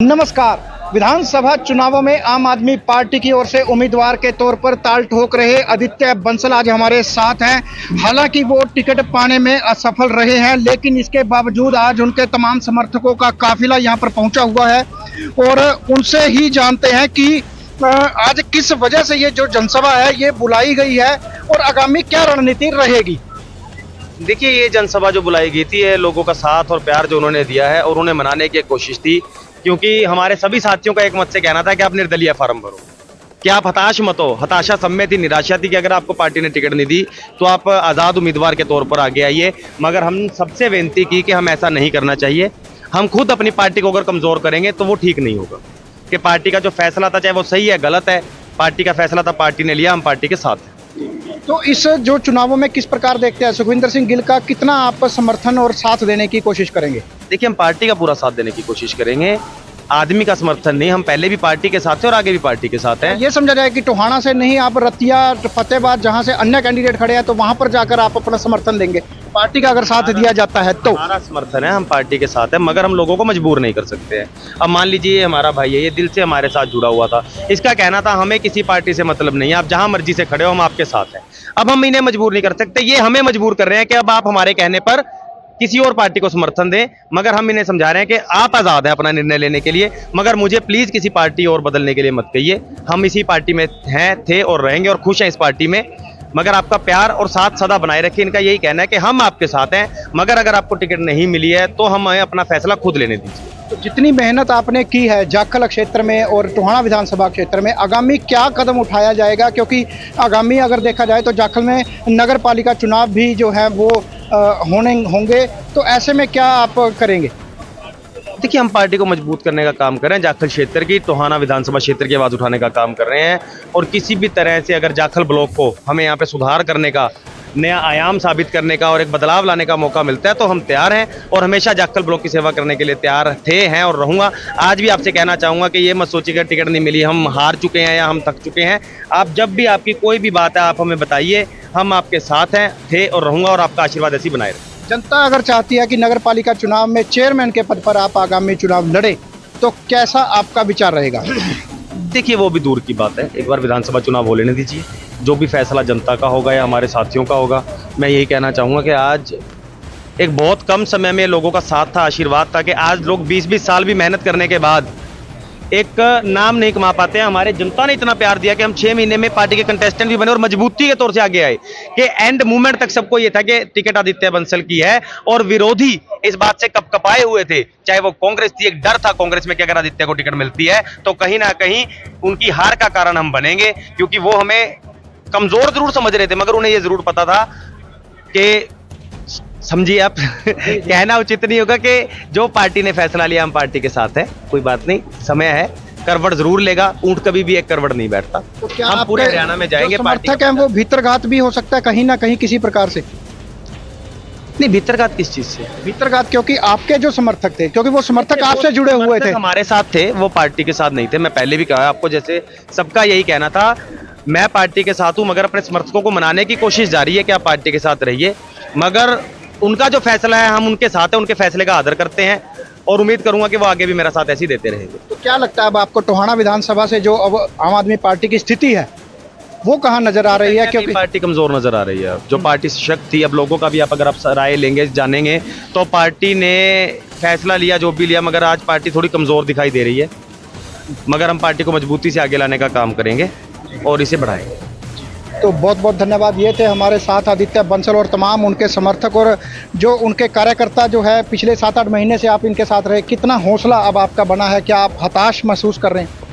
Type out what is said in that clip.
नमस्कार। विधानसभा चुनावों में आम आदमी पार्टी की ओर से उम्मीदवार के तौर पर ताल ठोक रहे आदित्य बंसल आज हमारे साथ हैं। हालांकि वो टिकट पाने में असफल रहे हैं, लेकिन इसके बावजूद आज उनके तमाम समर्थकों का काफिला यहां पर पहुंचा हुआ है और उनसे ही जानते हैं कि आज किस वजह से ये जो जनसभा है ये बुलाई गई है और आगामी क्या रणनीति रहेगी। देखिए, ये जनसभा जो बुलाई गई थी, ये लोगों का साथ और प्यार जो उन्होंने दिया है और उन्हें मनाने की एक कोशिश थी, क्योंकि हमारे सभी साथियों का एक मत से कहना था कि आप निर्दलीय फार्म भरो, कि आप हताश मत हो। हताशा सब में थी, निराशा थी कि अगर आपको पार्टी ने टिकट नहीं दी तो आप आज़ाद उम्मीदवार के तौर पर आगे आइए। मगर हम सबसे विनती की कि हम ऐसा नहीं करना चाहिए। हम खुद अपनी पार्टी को अगर कमज़ोर करेंगे तो वो ठीक नहीं होगा। कि पार्टी का जो फैसला था, चाहे वो सही है गलत है, पार्टी का फैसला था, पार्टी ने लिया, हम पार्टी के साथ हैं। तो इस जो चुनावों में किस प्रकार देखते हैं, सुखविंदर सिंह गिल का कितना आप समर्थन और साथ देने की कोशिश करेंगे? देखिए, हम पार्टी का पूरा साथ देने की कोशिश करेंगे, आदमी का समर्थन नहीं। हम पहले भी पार्टी के साथ थे और आगे भी पार्टी के साथ हैं। ये समझा जाए कि टोहाना से नहीं, आप रतिया फतेहाबाद जहां से अन्य कैंडिडेट खड़े हैं तो वहां पर जाकर आप अपना समर्थन देंगे पार्टी का अगर साथ दिया जाता है तो? हमारा समर्थन है, हम पार्टी के साथ हैं, मगर हम लोगों को मजबूर नहीं कर सकते हैं। अब मान लीजिए ये हमारा भाई है, ये दिल से हमारे साथ जुड़ा हुआ था, इसका कहना था हमें किसी पार्टी से मतलब नहीं है, आप जहां मर्जी से खड़े हो, हम आपके साथ हैं। अब हम इन्हें मजबूर नहीं कर सकते, ये हमें मजबूर कर रहे हैं कि अब आप हमारे कहने पर किसी और पार्टी को समर्थन दें। मगर हम इन्हें समझा रहे हैं कि आप आज़ाद हैं अपना निर्णय लेने के लिए, मगर मुझे प्लीज़ किसी पार्टी और बदलने के लिए मत कहिए। हम इसी पार्टी में हैं, थे और रहेंगे और खुश हैं इस पार्टी में। मगर आपका प्यार और साथ सदा बनाए रखिए, इनका यही कहना है कि हम आपके साथ हैं। मगर अगर आपको टिकट नहीं मिली है तो हमें अपना फैसला खुद लेने दीजिए। तो जितनी मेहनत आपने की है जाखल क्षेत्र में और टोहाना विधानसभा क्षेत्र में, आगामी क्या कदम उठाया जाएगा? क्योंकि आगामी अगर देखा जाए तो जाखल में नगर पालिका चुनाव भी जो है वो होंगे, तो ऐसे में क्या आप करेंगे? देखिए, हम पार्टी को मजबूत करने का काम कर रहे हैं, जाखल क्षेत्र की, टोहाना विधानसभा क्षेत्र की आवाज़ उठाने का काम कर रहे हैं। और किसी भी तरह से अगर जाखल ब्लॉक को हमें यहाँ पे सुधार करने का, नया आयाम साबित करने का और एक बदलाव लाने का मौका मिलता है तो हम तैयार हैं और हमेशा जाखल ब्लॉक की सेवा करने के लिए तैयार थे, हैं और रहूँगा। आज भी आपसे कहना चाहूँगा कि ये मत सोचिएगा टिकट नहीं मिली, हम हार चुके हैं या हम थक चुके हैं। आप जब भी आपकी कोई भी बात है आप हमें बताइए, हम आपके साथ हैं, थे और रहूँगा और आपका आशीर्वाद ऐसी बनाए रखें। जनता अगर चाहती है कि नगर पालिका चुनाव में चेयरमैन के पद पर आप आगामी चुनाव लड़े तो कैसा आपका विचार रहेगा? देखिए, वो भी दूर की बात है, एक बार विधानसभा चुनाव हो लेने दीजिए। जो भी फैसला जनता का होगा या हमारे साथियों का होगा, मैं यही कहना चाहूँगा कि आज एक बहुत कम समय में लोगों का साथ था, आशीर्वाद था कि आज लोग 20-20 साल भी मेहनत करने के बाद एक नाम नहीं कमा पाते हैं। हमारे जनता ने इतना प्यार दिया कि हम 6 महीने में पार्टी के कंटेस्टेंट भी बने और मजबूती के तौर से आगे आए कि एंड मूवमेंट तक सबको ये था कि टिकट आदित्य बंसल की है। और विरोधी इस बात से कपकपाए हुए थे, चाहे वो कांग्रेस थी, एक डर था कांग्रेस में कि अगर आदित्य को टिकट मिलती है तो कहीं ना कहीं उनकी हार का कारण हम बनेंगे, क्योंकि वो हमें कमजोर जरूर समझ रहे थे मगर उन्हें यह जरूर पता था कि, समझिए आप कहना उचित नहीं होगा कि जो पार्टी ने फैसला लिया हम पार्टी के साथ है। कोई बात नहीं, समय है, करवट जरूर लेगा, ऊंट कभी भी एक करवट नहीं बैठता। तो क्या हम पूरे हरियाणा में जाएंगे। समर्थक है वो भीतरघात भी हो सकता है कहीं ना कहीं किसी प्रकार से? नहीं, भीतरघात किस चीज से? भीतरघात क्योंकि आपके जो समर्थक थे, क्योंकि वो समर्थक आपसे जुड़े हुए थे, हमारे साथ थे, वो पार्टी के साथ नहीं थे। मैं पहले भी कहा आपको, जैसे सबका यही कहना था, मैं पार्टी के साथ हूं मगर अपने समर्थकों को मनाने की कोशिश जारी है कि आप पार्टी के साथ रहिए। मगर उनका जो फैसला है हम उनके साथ हैं, उनके फैसले का आदर करते हैं और उम्मीद करूंगा कि वो आगे भी मेरा साथ ऐसे ही देते रहेंगे। तो क्या लगता है अब आपको टोहाना विधानसभा से जो अब आम आदमी पार्टी की स्थिति है वो कहाँ नजर आ रही है? क्योंकि पार्टी कमजोर नजर आ रही है। जो पार्टी सशक्त थी, अब लोगों का भी आप अगर आप राय लेंगे, जानेंगे तो पार्टी ने फैसला लिया जो भी लिया, मगर आज पार्टी थोड़ी कमजोर दिखाई दे रही है। मगर हम पार्टी को मजबूती से आगे लाने का काम करेंगे और इसे बढ़ाएंगे। तो बहुत बहुत धन्यवाद। ये थे हमारे साथ आदित्य बंसल और तमाम उनके समर्थक और जो उनके कार्यकर्ता जो है पिछले 7-8 महीने से आप इनके साथ रहे। कितना हौसला अब आपका बना है? क्या आप हताश महसूस कर रहे हैं?